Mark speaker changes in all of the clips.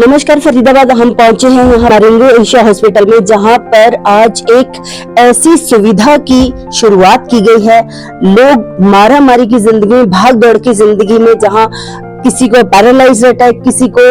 Speaker 1: नमस्कार, फरीदाबाद हम पहुंचे हैं यहाँ मैंगो एशिया हॉस्पिटल में, जहां पर आज एक ऐसी सुविधा की शुरुआत की गई है। लोग मारामारी की जिंदगी में, भाग दौड़ की जिंदगी में, जहां किसी को पैरालाइज अटैक, किसी को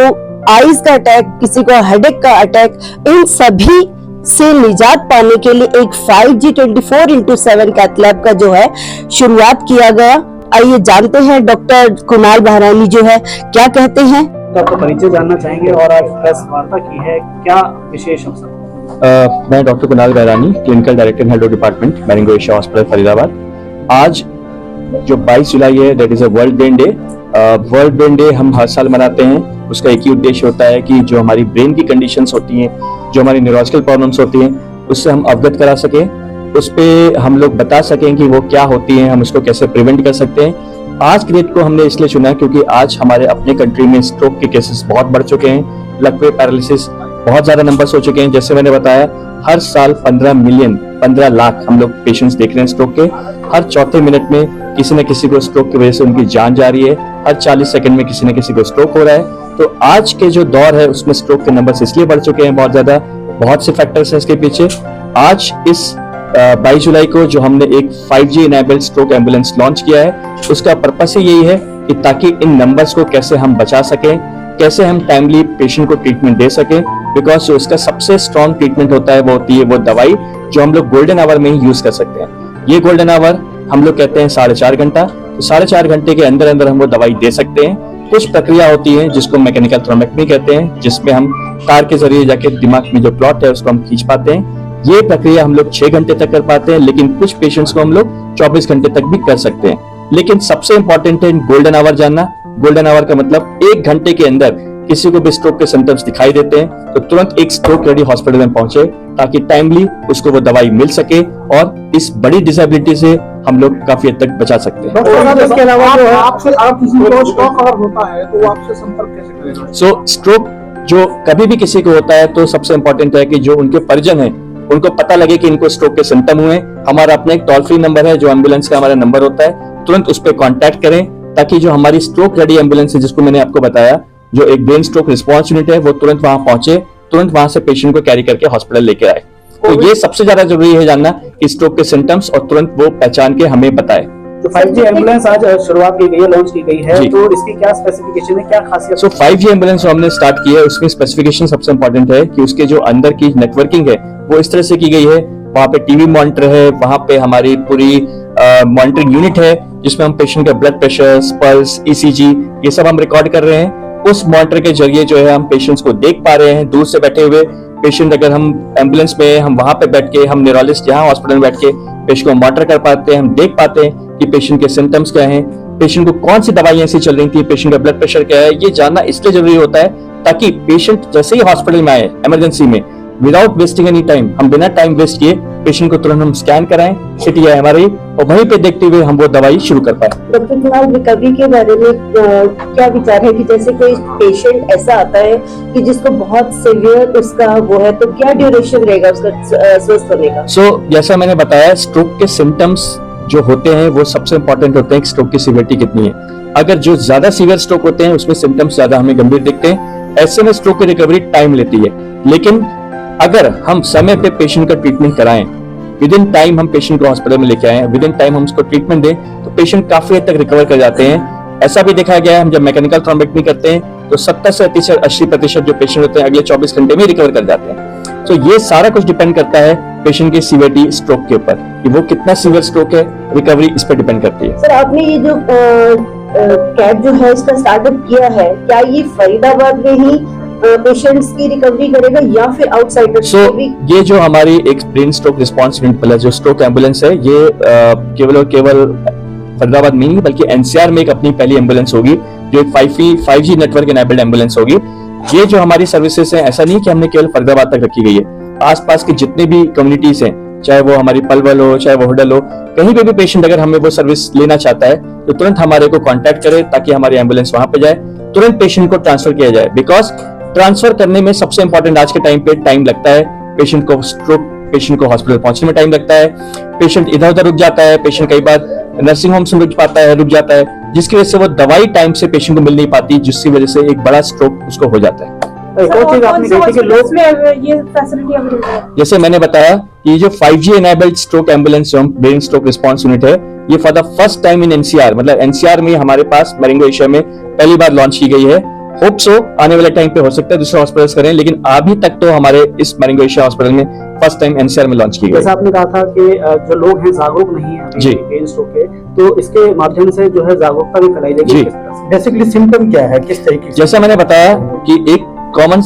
Speaker 1: आईज का अटैक, किसी को हेडेक का अटैक, इन सभी से निजात पाने के लिए एक 5G 24/7 कैथ लैब का जो है शुरुआत किया गया। आइए जानते हैं डॉक्टर कुणाल बहरानी जो है क्या कहते हैं।
Speaker 2: तो आपका परिचय जानना चाहेंगे और आज प्रेस वार्ता की है, क्या विशेष अवसर?
Speaker 3: मैं doctor Kunal Bahrani, clinical director health department Marengo Asia hospital Faridabad. आज जो 22 जुलाई है, that is a world brain day. World brain day हम हर साल मनाते हैं। उसका एक ही उद्देश्य होता है कि जो हमारी ब्रेन की कंडीशंस होती हैं, जो हमारी न्यूरोलॉजिकल प्रॉब्लम्स होती हैं, उससे हम अवगत करा सकें, उस पे हम लोग बता सकें कि वो क्या होती हैं, हम उसको कैसे प्रिवेंट कर सकते हैं। आज की डेट को हमने इसलिए चुना क्योंकि आज हमारे अपने कंट्री में स्ट्रोक के केसेस बहुत बढ़ चुके हैं, लकवे पैरालिसिस बहुत ज्यादा नंबर्स हो चुके हैं। जैसे मैंने बताया, हर साल 15 लाख हम लोग पेशेंट्स देख रहे हैं स्ट्रोक के। हर चौथे मिनट में किसी न किसी को स्ट्रोक की वजह से उनकी जान जा रही है। हर 40 सेकंड में किसी न किसी को स्ट्रोक हो रहा है। तो आज के जो दौर है उसमें स्ट्रोक के नंबर्स इसलिए बढ़ चुके हैं बहुत ज्यादा, बहुत से फैक्टर्स हैं इसके पीछे। आज इस 22 जुलाई को जो हमने एक 5G enabled stroke ambulance launch किया है, उसका पर्पस ही यही है कि ताकि इन नंबर्स को कैसे हम बचा सकें, कैसे हम टाइमली पेशेंट को ट्रीटमेंट दे सकें। बिकॉज जो इसका सबसे स्ट्रॉन्ग ट्रीटमेंट होता है वो होती है वो दवाई जो हम लोग गोल्डन आवर में ही यूज कर सकते हैं। ये गोल्डन आवर हम लोग कहते हैं 4.5 घंटा। तो 4.5 घंटे के अंदर अंदर हम वो दवाई दे सकते हैं। कुछ प्रक्रिया होती है जिसको मैकेनिकल थ्रोम्बेक्टमी कहते हैं, जिसमें हम तार के जरिए जाके दिमाग में जो क्लॉट है उसको हम खींच पाते हैं। ये प्रक्रिया हम लोग 6 घंटे तक कर पाते हैं, लेकिन कुछ पेशेंट्स को हम लोग 24 घंटे तक भी कर सकते हैं। लेकिन सबसे इंपॉर्टेंट है गोल्डन आवर जानना। गोल्डन आवर का मतलब 1 घंटे के अंदर किसी को भी स्ट्रोक के सिम्टम्स दिखाई देते हैं तो तुरंत एक स्ट्रोक रेडी हॉस्पिटल में पहुंचे, ताकि टाइमली उसको वो दवाई मिल सके और इस बड़ी डिसेबिलिटी से हम लोग काफी हद तक बचा सकते हैं।
Speaker 2: इसके अलावा जो है आपसे स्ट्रोक अगर होता है तो वो आपसे संपर्क कैसे करेगा?
Speaker 3: सो स्ट्रोक जो कभी भी किसी को होता है तो सबसे इंपॉर्टेंट है कि जो उनके परिजन हैं उनको पता लगे कि इनको स्ट्रोक के सिम्टम हुए। हमारा अपना एक टोल फ्री नंबर है जो एम्बुलेंस का हमारा नंबर होता है, तुरंत उस पर कॉन्टैक्ट करें, ताकि जो हमारी स्ट्रोक रेडी एम्बुलेंस है, जिसको मैंने आपको बताया, जो एक ब्रेन स्ट्रोक रिस्पॉन्स यूनिट है, वो तुरंत वहां पहुंचे, तुरंत वहां से पेशेंट को कैरी करके हॉस्पिटल लेके आए। तो ये सबसे ज्यादा जरूरी है जानना कि स्ट्रोक के सिम्टम्स, और तुरंत वो पहचान के हमें बताए।
Speaker 2: तो 5G एम्बुलेंस आज शुरुआत की गई है, लॉन्च की गई है, तो इसकी क्या स्पेसिफिकेशन है, क्या खासियत?
Speaker 3: सो 5G एम्बुलेंस जो हमने स्टार्ट की है उसमें स्पेसिफिकेशन सबसे इंपॉर्टेंट है कि उसके जो अंदर की नेटवर्किंग है वो इस तरह से की गई है। वहां पे टीवी मॉनिटर है, वहां पे हमारी पूरी मॉनिटरिंग यूनिट है जिसमें हम पेशेंट का ब्लड प्रेशर, पल्स, ECG ये सब हम रिकॉर्ड कर रहे हैं। उस मॉनिटर के जरिए जो है हम पेशेंट्स को देख पा रहे हैं दूर से बैठे हुए। पेशेंट अगर हम एम्बुलेंस में, हम वहां पे बैठ के, हम न्यूरोलॉजिस्ट यहाँ हॉस्पिटल में बैठ के पेशेंट को मॉनिटर कर पाते हैं, हम देख पाते हैं कि पेशेंट के सिम्टम्स क्या हैं, पेशेंट को कौन सी दवाइयां ऐसी चल रही थी, पेशेंट का ब्लड प्रेशर क्या है। ये जानना इसलिए जरूरी होता है ताकि पेशेंट जैसे ही हॉस्पिटल में आए इमरजेंसी में, विदाउट वेस्टिंग एनी टाइम, हम बिना टाइम वेस्ट किए पेशेंट को तुरंत हम स्कैन कराएं, CT या MRI, और वहीं पे देखते हुए हम वो दवाई शुरू कर पाए।
Speaker 1: डॉक्टर कुणाल, रिकवरी के बारे में क्या विचार है कि जैसे कोई पेशेंट ऐसा आता है कि जिसको बहुत सीवियर उसका वो है, तो क्या ड्यूरेशन रहेगा उसका स्वस्थ होने का?
Speaker 3: जैसा मैंने बताया, स्ट्रोक के सिम्टम्स जो होते हैं वो सबसे इंपॉर्टेंट होते हैं कि स्ट्रोक की सीवियरिटी कितनी है। अगर जो ज्यादा सीवियर स्ट्रोक होते हैं उसमें सिम्टम्स ज्यादा हमें गंभीर दिखते हैं, ऐसे में स्ट्रोक की रिकवरी टाइम लेती है। लेकिन अगर हम समय पे पेशेंट का ट्रीटमेंट कराएं, विद इन टाइम हम पेशेंट को हॉस्पिटल में लेके आए, विद इन टाइम हम उसको ट्रीटमेंट दें, तो पेशेंट काफी हद तक रिकवर कर जाते हैं। ऐसा भी देखा गया है, हम जब मैकेनिकल थ्रोम्बेक्टमी करते हैं तो 70 से 80% जो पेशेंट होते हैं अगले 24 घंटे में रिकवर कर जाते हैं। तो ये सारा कुछ डिपेंड करता है पेशेंट की सीवियरिटी स्ट्रोक के ऊपर, कि वो कितना सीवियर स्ट्रोक है, रिकवरी इस पर डिपेंड करती है।
Speaker 1: सर, आपने ये जो कैब जो है इसका स्टार्टअप किया है, क्या ये फरीदाबाद में ही पेशेंट्स की रिकवरी करेगा या फिर आउटसाइडर्स को भी? ये
Speaker 3: जो हमारी एक brain stroke response unit plus जो स्ट्रोक एम्बुलेंस है, ये केवल और केवल फरीदाबाद में नहीं बल्कि NCR में एक अपनी पहली एम्बुलेंस होगी जो एक 5G नेटवर्क इनेबल्ड एम्बुलेंस होगी। ये जो हमारी सर्विसेज है, ऐसा नहीं कि हमने केवल फरीदाबाद तक रखी गई है, आसपास के जितने भी कम्युनिटीज हैं, चाहे वो हमारी पलवल हो, चाहे वो हुडल हो, कहीं पे भी पेशेंट अगर हमें वो सर्विस लेना चाहता है तो तुरंत हमारे को कांटेक्ट करे, ताकि हमारी एम्बुलेंस वहां पे जाए, तुरंत पेशेंट को ट्रांसफर किया जाए। बिकॉज ट्रांसफर करने में सबसे इंपॉर्टेंट आज के टाइम पे टाइम लगता है। पेशेंट को हॉस्पिटल पहुंचने में टाइम लगता है, पेशेंट इधर उधर रुक जाता है, पेशेंट कई बार नर्सिंग होम से रुक जाता है, जिसकी वजह से वो दवाई टाइम से पेशेंट को मिल नहीं पाती, जिसकी वजह से एक बड़ा स्ट्रोक उसको हो जाता है।
Speaker 2: एक और चीज आपने देखी कि लोग
Speaker 4: ये फैसिलिटी अवेलेबल है।
Speaker 3: जैसे मैंने बताया कि जो 5G enabled stroke ambulance brain stroke response unit है, ये for the first time in NCR, मतलब एनसीआर में हमारे पास मैरिंगो एशिया में पहली बार लॉन्च की गई है। होप सो आने वाले टाइम पे हो सकता है दूसरे हॉस्पिटल्स करें, लेकिन अभी तक तो हमारे इस मैरिंगो एशिया हॉस्पिटल में फर्स्ट टाइम एनसीआर में लॉन्च की गई।
Speaker 2: जैसा आपने कहा था कि जो लोग हैं जागरूक नहीं है
Speaker 3: जी।
Speaker 2: ब्रेन स्ट्रोक के, तो इसके माध्यम से जो है जागरूकता भी फैलाई जाएगी।
Speaker 3: जी।
Speaker 2: किस तरह से?
Speaker 5: बेसिकली सिम्टम क्या है, किस तरीके से?
Speaker 3: जैसा मैंने बताया कि एक कॉमन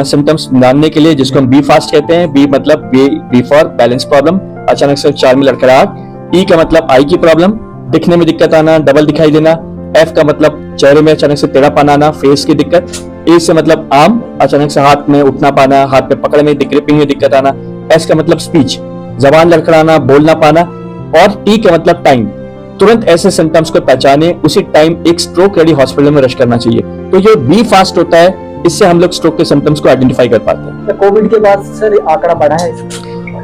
Speaker 3: सिम्टम्स जानने के लिए, जिसको हम बी फास्ट कहते हैं, बी मतलब बी फॉर बैलेंस प्रॉब्लम, अचानक से चाल में लड़खड़ाहट, ई का मतलब आई की प्रॉब्लम, दिखने में दिक्कत आना, डबल दिखाई देना, एफ का मतलब चेहरे में अचानक से टेढ़ापन आना, फेस की दिक्कत, ए से मतलब आर्म, अचानक से हाथ में उठना पाना, हाथ में पकड़ में ग्रिपिंग में दिक्कत आना, एस का मतलब स्पीच, जबान लड़खड़ाना, बोलना पाना, और टी का मतलब टाइम। तुरंत ऐसे सिम्टम्स को पहचाने, उसी टाइम एक स्ट्रोक रेडी हॉस्पिटल में रश करना चाहिए। तो जो बी फास्ट होता है, इससे हम लोग स्ट्रोक के सिम्टम्स को आइडेंटिफाई कर पाते हैं।
Speaker 5: तो कोविड के बाद सर आंकड़ा बढ़ा है?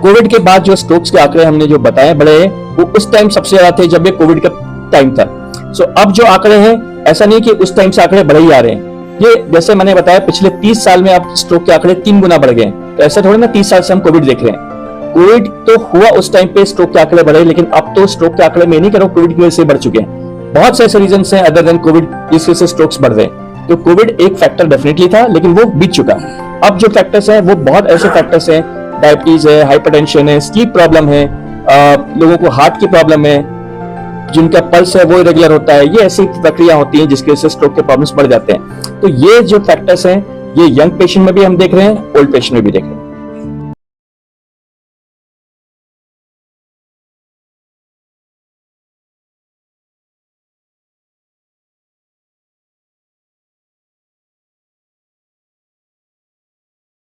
Speaker 3: कोविड के बाद जो स्ट्रोक्स के आंकड़े हमने जो बताए बड़े हैं, वो उस टाइम सबसे ज्यादा थे जब ये कोविड का टाइम था। सो अब जो आंकड़े हैं, ऐसा नहीं कि उस टाइम से आंकड़े बढ़े ही आ रहे हैं। ये जैसे मैंने बताया, पिछले 30 साल में अब स्ट्रोक के आंकड़े 3 गुना बढ़ गए हैं। तो ऐसा थोड़ा ना 30 साल से हम कोविड देख रहे हैं। कोविड तो हुआ उस टाइम पे स्ट्रोक के आंकड़े बढ़े, लेकिन अब तो स्ट्रोक के आंकड़े में नहीं करो, कोविड की वजह से बढ़ चुके हैं। बहुत से ऐसे रीजन हैं अदर देन कोविड जिसकी वजह से स्ट्रोक्स बढ़ रहे हैं। तो कोविड एक फैक्टर डेफिनेटली था, लेकिन वो बीत चुका। अब जो फैक्टर्स हैं वो बहुत ऐसे फैक्टर्स हैं, डायबिटीज है, हाइपरटेंशन है, स्लीप प्रॉब्लम है, लोगों को हार्ट की प्रॉब्लम है, जिनका पल्स है वो इरेगुलर होता है। ये ऐसी प्रक्रिया होती है जिसकी वजह से स्ट्रोक के प्रॉब्लम्स बढ़ जाते हैं। तो ये जो फैक्टर्स हैं, ये यंग पेशेंट में भी हम देख रहे हैं, ओल्ड पेशेंट में भी देख रहे हैं।